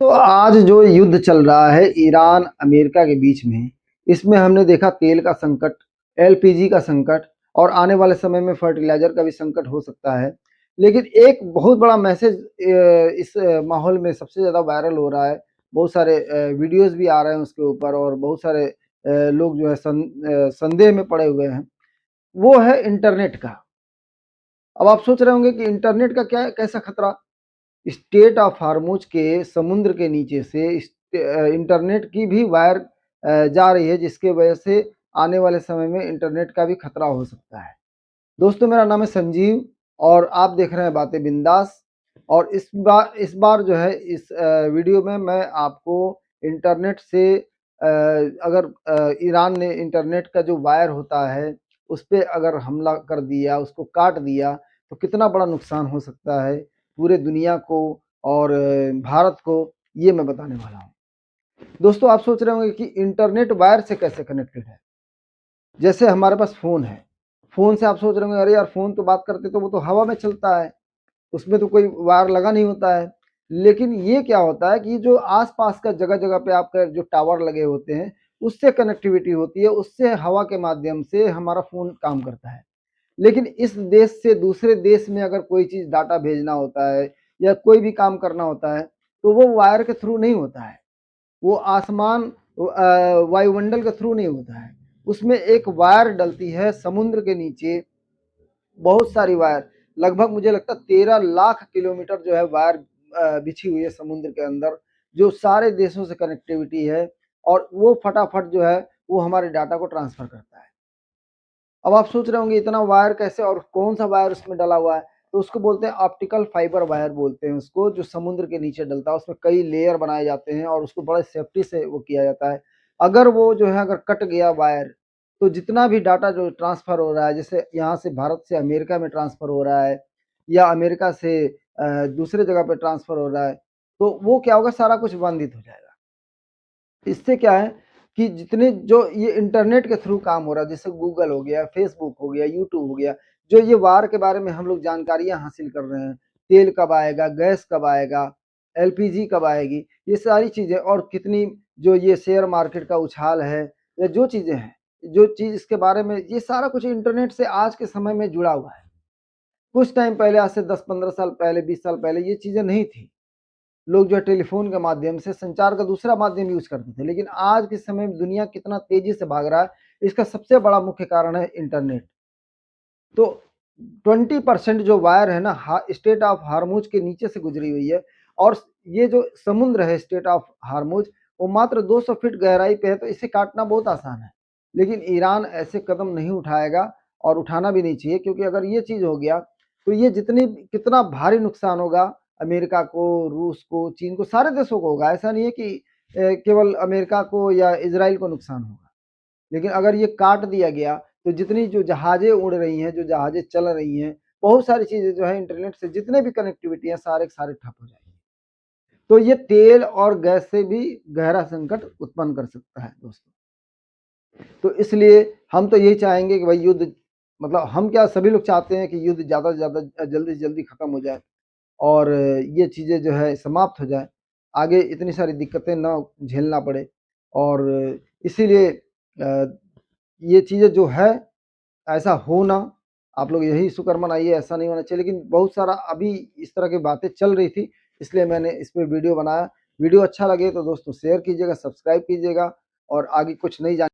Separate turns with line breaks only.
तो आज जो युद्ध चल रहा है ईरान अमेरिका के बीच में, इसमें हमने देखा तेल का संकट, एलपीजी का संकट और आने वाले समय में फर्टिलाइजर का भी संकट हो सकता है। लेकिन एक बहुत बड़ा मैसेज इस माहौल में सबसे ज़्यादा वायरल हो रहा है। बहुत सारे वीडियोस भी आ रहे हैं उसके ऊपर और बहुत सारे लोग जो है संदेह में पड़े हुए हैं। वो है इंटरनेट का। अब आप सोच रहे होंगे कि इंटरनेट का क्या कैसा खतरा? स्टेट ऑफ हार्मोज के समुद्र के नीचे से इंटरनेट की भी वायर जा रही है, जिसके वजह से आने वाले समय में इंटरनेट का भी खतरा हो सकता है। दोस्तों, मेरा नाम है संजीव और आप देख रहे हैं बातें बिंदास। और इस बार जो है इस वीडियो में मैं आपको इंटरनेट से अगर ईरान ने इंटरनेट का जो वायर होता है उस पर अगर हमला कर दिया, उसको काट दिया, तो कितना बड़ा नुकसान हो सकता है पूरे दुनिया को और भारत को, ये मैं बताने वाला हूँ। दोस्तों, आप सोच रहे होंगे कि इंटरनेट वायर से कैसे कनेक्टेड है। जैसे हमारे पास फ़ोन है, फ़ोन से आप सोच रहे होंगे अरे यार फ़ोन तो बात करते तो वो तो हवा में चलता है, उसमें तो कोई वायर लगा नहीं होता है। लेकिन ये क्या होता है कि जो आस-पास का जगह-जगह पे आपका जो टावर लगे होते हैं, उससे कनेक्टिविटी होती है, उससे हवा के माध्यम से हमारा फ़ोन काम करता है। लेकिन इस देश से दूसरे देश में अगर कोई चीज़ डाटा भेजना होता है या कोई भी काम करना होता है, तो वो वायर के थ्रू नहीं होता है। वो आसमान वायुमंडल के थ्रू नहीं होता है। उसमें एक वायर डलती है समुद्र के नीचे, बहुत सारी वायर, लगभग मुझे लगता है 13 लाख किलोमीटर जो है वायर बिछी हुई है समुद्र के अंदर, जो सारे देशों से कनेक्टिविटी है और वो फटाफट जो है वो हमारे डाटा को ट्रांसफ़र करता है। अब आप सोच रहे होंगे इतना वायर कैसे और कौन सा वायर उसमें डला हुआ है? तो उसको बोलते हैं ऑप्टिकल फाइबर वायर बोलते हैं उसको, जो समुद्र के नीचे डलता है। उसमें कई लेयर बनाए जाते हैं और उसको बड़े सेफ्टी से वो किया जाता है। अगर वो जो है अगर कट गया वायर, तो जितना भी डाटा जो ट्रांसफ़र हो रहा है, जैसे यहाँ से भारत से अमेरिका में ट्रांसफ़र हो रहा है या अमेरिका से दूसरे जगह पे ट्रांसफ़र हो रहा है, तो वो क्या होगा, सारा कुछ बाधित हो जाएगा। इससे क्या है कि जितने जो ये इंटरनेट के थ्रू काम हो रहा है, जैसे गूगल हो गया, फेसबुक हो गया, यूट्यूब हो गया, जो ये वार के बारे में हम लोग जानकारियाँ हासिल कर रहे हैं, तेल कब आएगा, गैस कब आएगा, एलपीजी कब आएगी, ये सारी चीज़ें और कितनी जो ये शेयर मार्केट का उछाल है या जो चीज़ें हैं, जो चीज़ इसके बारे में, ये सारा कुछ इंटरनेट से आज के समय में जुड़ा हुआ है। कुछ टाइम पहले, आज से 10-15 साल पहले, 20 साल पहले ये चीज़ें नहीं थी। लोग जो है टेलीफ़ोन के माध्यम से संचार का दूसरा माध्यम यूज़ करते थे। लेकिन आज के समय में दुनिया कितना तेज़ी से भाग रहा है, इसका सबसे बड़ा मुख्य कारण है इंटरनेट। तो 20% जो वायर है ना, स्टेट ऑफ हार्मोज के नीचे से गुजरी हुई है और ये जो समुद्र है स्टेट ऑफ हार्मोज, वो मात्र 200 फीट गहराई पे है, तो इसे काटना बहुत आसान है। लेकिन ईरान ऐसे कदम नहीं उठाएगा और उठाना भी नहीं चाहिए, क्योंकि अगर ये चीज़ हो गया तो ये जितनी कितना भारी नुकसान होगा अमेरिका को, रूस को, चीन को, सारे देशों को होगा। ऐसा नहीं है कि केवल अमेरिका को या इज़राइल को नुकसान होगा। लेकिन अगर ये काट दिया गया, तो जितनी जो जहाज़ें उड़ रही हैं, जो जहाज़ें चल रही हैं, बहुत सारी चीज़ें जो है इंटरनेट से जितने भी कनेक्टिविटी है, सारे के सारे ठप हो जाएँगे। तो ये तेल और गैस से भी गहरा संकट उत्पन्न कर सकता है दोस्तों। तो इसलिए हम तो यही चाहेंगे कि भाई युद्ध, मतलब हम क्या, सभी लोग चाहते हैं कि युद्ध ज़्यादा से ज़्यादा जल्दी से जल्दी खत्म हो जाए और ये चीज़ें जो है समाप्त हो जाए। आगे इतनी सारी दिक्कतें ना झेलना पड़े और इसीलिए ये चीज़ें जो है ऐसा हो ना, आप लोग यही शुक्र मनाइए, ऐसा नहीं होना चाहिए। लेकिन बहुत सारा अभी इस तरह की बातें चल रही थी, इसलिए मैंने इस पे वीडियो बनाया। वीडियो अच्छा लगे तो दोस्तों शेयर कीजिएगा, सब्सक्राइब कीजिएगा और आगे कुछ नई जान